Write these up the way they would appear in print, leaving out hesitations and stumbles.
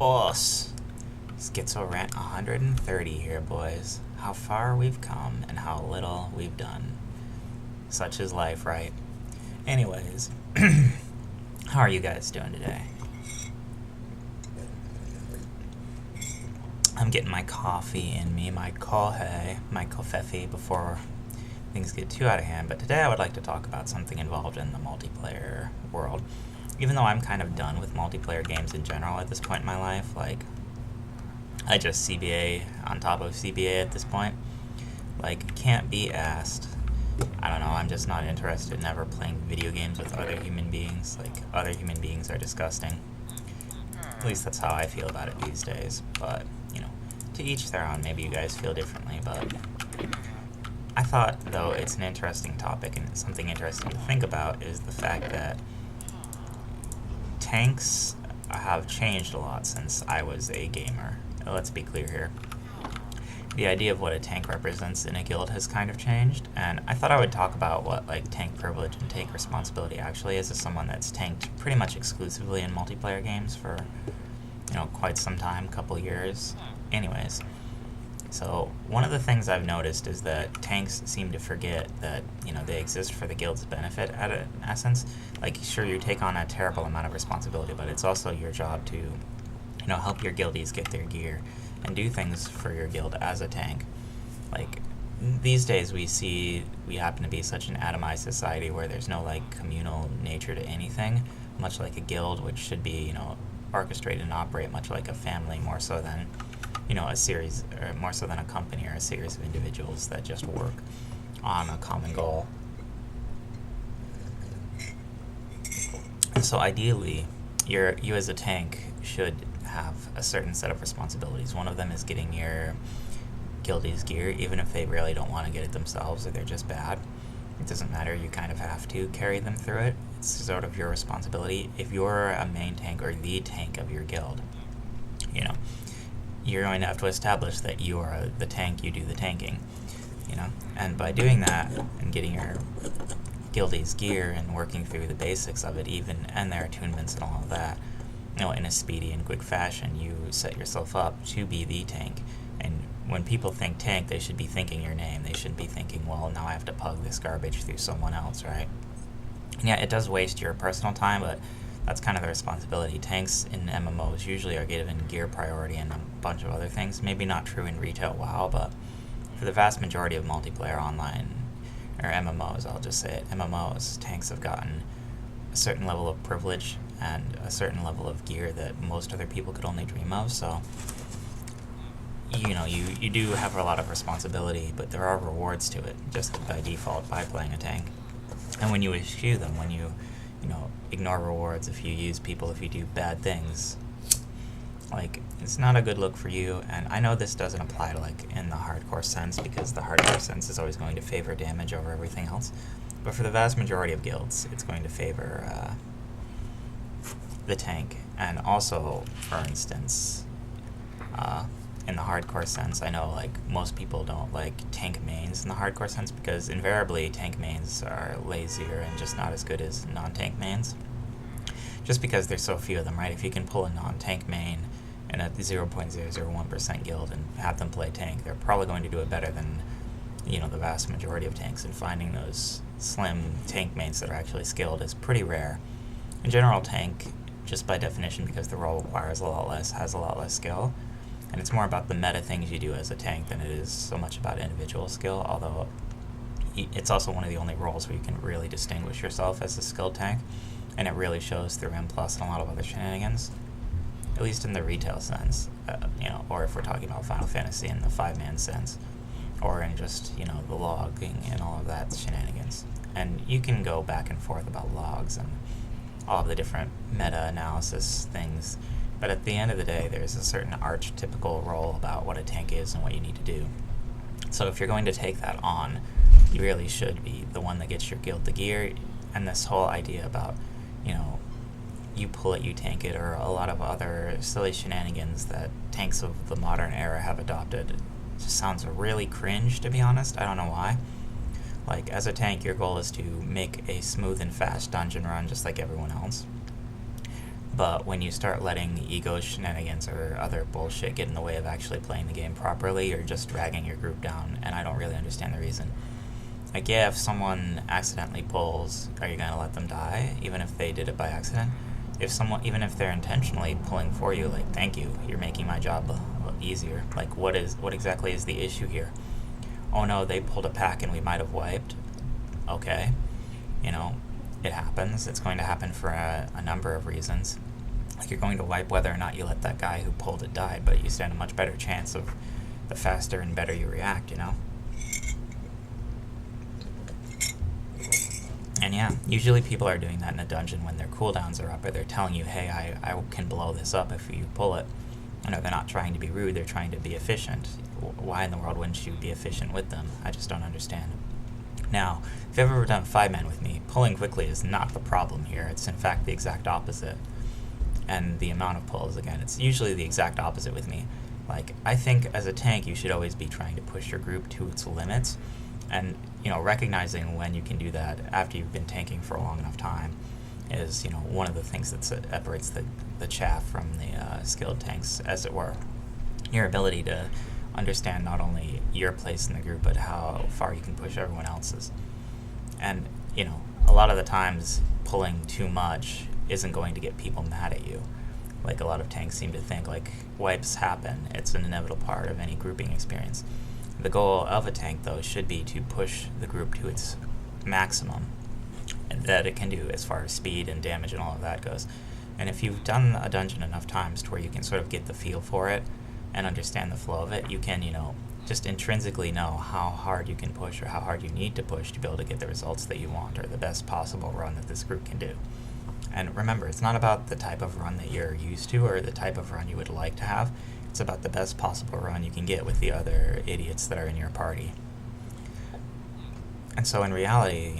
Us. Skitzo Rant 130 here, boys. How far we've come and how little we've done. Such is life, right? Anyways, how are you guys doing today? I'm getting my coffee in me, my kofefe, before things get too out of hand. But today I would like to talk about something involved in the multiplayer world. Even though I'm kind of done with multiplayer games in general at this point in my life, like, I just CBA on top of CBA at this point. Like, can't be asked. I don't know, I'm just not interested in ever playing video games with other human beings. Like, other human beings are disgusting. At least that's how I feel about it these days. But, you know, to each their own. Maybe you guys feel differently, but I thought, though, it's an interesting topic and something interesting to think about is the fact that tanks have changed a lot since I was a gamer. Let's be clear here. The idea of what a tank represents in a guild has kind of changed, and I thought I would talk about what like tank privilege and tank responsibility actually is as someone that's tanked pretty much exclusively in multiplayer games for, quite some time, couple years. Anyways, so one of the things I've noticed is that tanks seem to forget that, they exist for the guild's benefit in essence. Like, sure, you take on a terrible amount of responsibility, but it's also your job to, help your guildies get their gear and do things for your guild as a tank. Like, these days we happen to be such an atomized society where there's no, like, communal nature to anything, much like a guild, which should be, orchestrated and operate much like a family, more so than, a series, or more so than a company or a series of individuals that just work on a common goal. And so ideally, you as a tank should have a certain set of responsibilities. One of them is getting your guildies gear, even if they really don't want to get it themselves or they're just bad. It doesn't matter, you kind of have to carry them through it. It's sort of your responsibility. If you're a main tank or the tank of your guild, you're going to have to establish that you are the tank, you do the tanking, and by doing that and getting your guildies gear and working through the basics of it and their attunements and all of that, in a speedy and quick fashion, you set yourself up to be the tank. And when people think tank, they should be thinking your name. They shouldn't be thinking, well, now I have to pug this garbage through someone else, right? And yeah, it does waste your personal time, but that's kind of the responsibility. Tanks in MMOs usually are given gear priority and a bunch of other things. Maybe not true in retail WoW, but for the vast majority of multiplayer online, or MMOs, I'll just say it, MMOs, tanks have gotten a certain level of privilege and a certain level of gear that most other people could only dream of. So, you do have a lot of responsibility, but there are rewards to it just by default by playing a tank. And when you eschew them, when you ignore rewards, if you use people, if you do bad things, like, it's not a good look for you. And I know this doesn't apply to, like, in the hardcore sense, because the hardcore sense is always going to favor damage over everything else. But for the vast majority of guilds, it's going to favor the tank. And also, for instance, in the hardcore sense, I know, like, most people don't like tank mains in the hardcore sense because invariably tank mains are lazier and just not as good as non-tank mains. Just because there's so few of them, right? If you can pull a non-tank main in a 0.001% guild and have them play tank, they're probably going to do it better than, the vast majority of tanks. And finding those slim tank mains that are actually skilled is pretty rare. In general, tank, just by definition, because the role requires a lot less, has a lot less skill. And it's more about the meta things you do as a tank than it is so much about individual skill, although it's also one of the only roles where you can really distinguish yourself as a skilled tank, and it really shows through M+ and a lot of other shenanigans, at least in the retail sense, or if we're talking about Final Fantasy in the 5-man sense, or in just, the logging and all of that shenanigans. And you can go back and forth about logs and all of the different meta-analysis things, but at the end of the day, there's a certain archetypical role about what a tank is and what you need to do. So if you're going to take that on, you really should be the one that gets your guild the gear, and this whole idea about, you pull it, you tank it, or a lot of other silly shenanigans that tanks of the modern era have adopted, just sounds really cringe, to be honest. I don't know why. Like, as a tank, your goal is to make a smooth and fast dungeon run just like everyone else. But when you start letting ego shenanigans or other bullshit get in the way of actually playing the game properly, you're just dragging your group down, and I don't really understand the reason. Like, yeah, if someone accidentally pulls, are you gonna let them die, even if they did it by accident? Even if they're intentionally pulling for you, like, thank you, you're making my job easier. Like, what exactly is the issue here? Oh no, they pulled a pack and we might have wiped. Okay, it happens. It's going to happen for a number of reasons. Like, you're going to wipe whether or not you let that guy who pulled it die, but you stand a much better chance of the faster and better you react, And yeah, usually people are doing that in a dungeon when their cooldowns are up, or they're telling you, hey, I can blow this up if you pull it. They're not trying to be rude, they're trying to be efficient. Why in the world wouldn't you be efficient with them? I just don't understand. Now, if you've ever done 5-man with me, pulling quickly is not the problem here. It's in fact the exact opposite. And the amount of pulls, again, it's usually the exact opposite with me. Like, I think as a tank, you should always be trying to push your group to its limits. And, recognizing when you can do that after you've been tanking for a long enough time is, one of the things that separates the chaff from the skilled tanks, as it were. Your ability to understand not only your place in the group, but how far you can push everyone else's. And, a lot of the times, pulling too much isn't going to get people mad at you. Like, a lot of tanks seem to think, like, wipes happen. It's an inevitable part of any grouping experience. The goal of a tank, though, should be to push the group to its maximum that it can do as far as speed and damage and all of that goes. And if you've done a dungeon enough times to where you can sort of get the feel for it and understand the flow of it, you can, just intrinsically know how hard you can push or how hard you need to push to be able to get the results that you want, or the best possible run that this group can do. And remember, it's not about the type of run that you're used to or the type of run you would like to have. It's about the best possible run you can get with the other idiots that are in your party. And so in reality,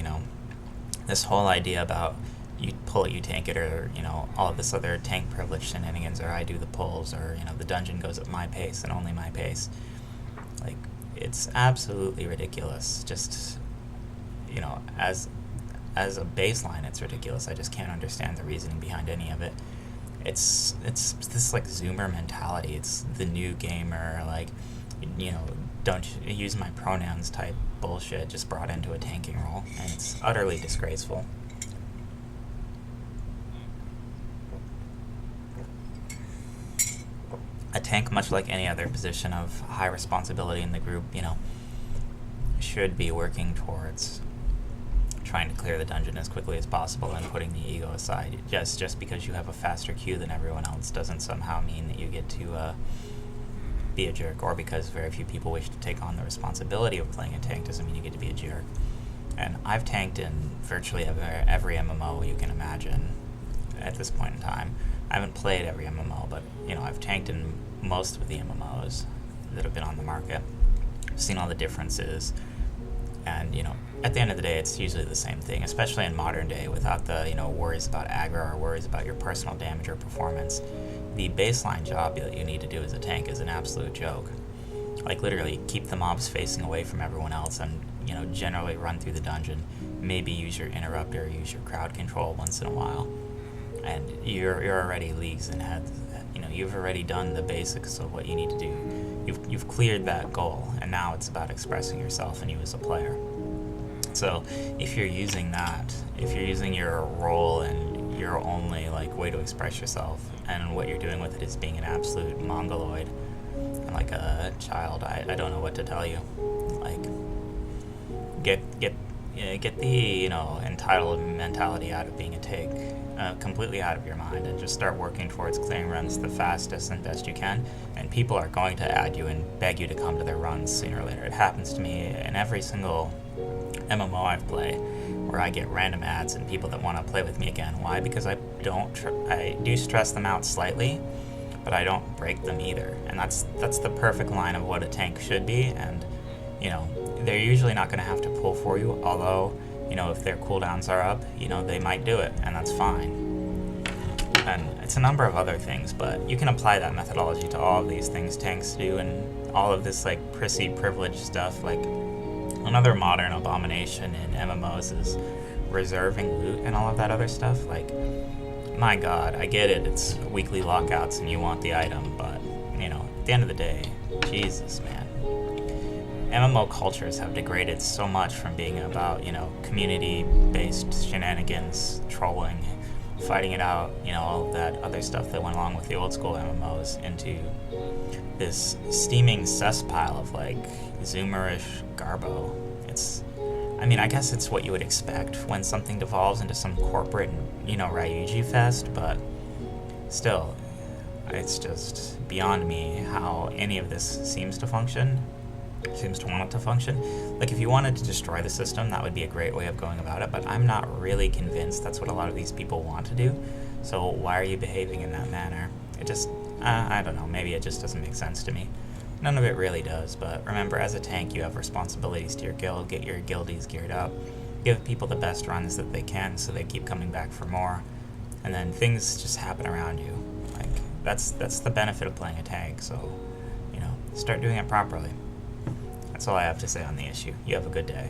this whole idea about you pull it, you tank it, or, all of this other tank privilege shenanigans, or I do the pulls, or, the dungeon goes at my pace and only my pace. Like, it's absolutely ridiculous. Just, as a baseline, it's ridiculous. I just can't understand the reasoning behind any of it. It's this, like, Zoomer mentality. It's the new gamer, like, don't use my pronouns type bullshit just brought into a tanking role, and it's utterly disgraceful. A tank, much like any other position of high responsibility in the group, should be working towards trying to clear the dungeon as quickly as possible and putting the ego aside. Just because you have a faster queue than everyone else doesn't somehow mean that you get to be a jerk, or because very few people wish to take on the responsibility of playing a tank doesn't mean you get to be a jerk. And I've tanked in virtually every MMO you can imagine at this point in time. I haven't played every MMO, but I've tanked in most of the MMOs that have been on the market. I've seen all the differences, and at the end of the day, it's usually the same thing, especially in modern day, without the worries about aggro or worries about your personal damage or performance. The baseline job that you need to do as a tank is an absolute joke. Like, literally keep the mobs facing away from everyone else, and generally run through the dungeon. Maybe use your interrupter, use your crowd control once in a while, and you're already leagues ahead. You've already done the basics of what you need to do. You've cleared that goal, and now it's about expressing yourself and you as a player. So if you're using that, if you're using your role and your only way to express yourself, and what you're doing with it is being an absolute mongoloid and like a child, I don't know what to tell you. Like, get the entitled mentality out of being a tank, completely out of your mind, and just start working towards clearing runs the fastest and best you can. And people are going to add you and beg you to come to their runs sooner or later. It happens to me in every single MMO I've played, where I get random ads and people that want to play with me again. Why? Because I do stress them out slightly, but I don't break them either. And that's the perfect line of what a tank should be. And they're usually not going to have to pull for you, although if their cooldowns are up, they might do it, and that's fine. And it's a number of other things, but you can apply that methodology to all of these things tanks do, and all of this prissy privilege stuff. Like, another modern abomination in MMOs is reserving loot and all of that other stuff. Like, my god, I get it, it's weekly lockouts and you want the item, but, at the end of the day, Jesus, man. MMO cultures have degraded so much from being about, community-based shenanigans, trolling, fighting it out, all of that other stuff that went along with the old school MMOs, into this steaming cesspile of, Zoomerish garbo. I guess it's what you would expect when something devolves into some corporate, Ryuji fest, but still, it's just beyond me how any of this seems to want it to function. If you wanted to destroy the system, that would be a great way of going about it, but I'm not really convinced that's what a lot of these people want to do. So why are you behaving in that manner? It just, I don't know, maybe it just doesn't make sense to me. None of it really does, but remember, as a tank, you have responsibilities to your guild. Get your guildies geared up. Give people the best runs that they can so they keep coming back for more. And then things just happen around you. That's the benefit of playing a tank, so, start doing it properly. That's all I have to say on the issue. You have a good day.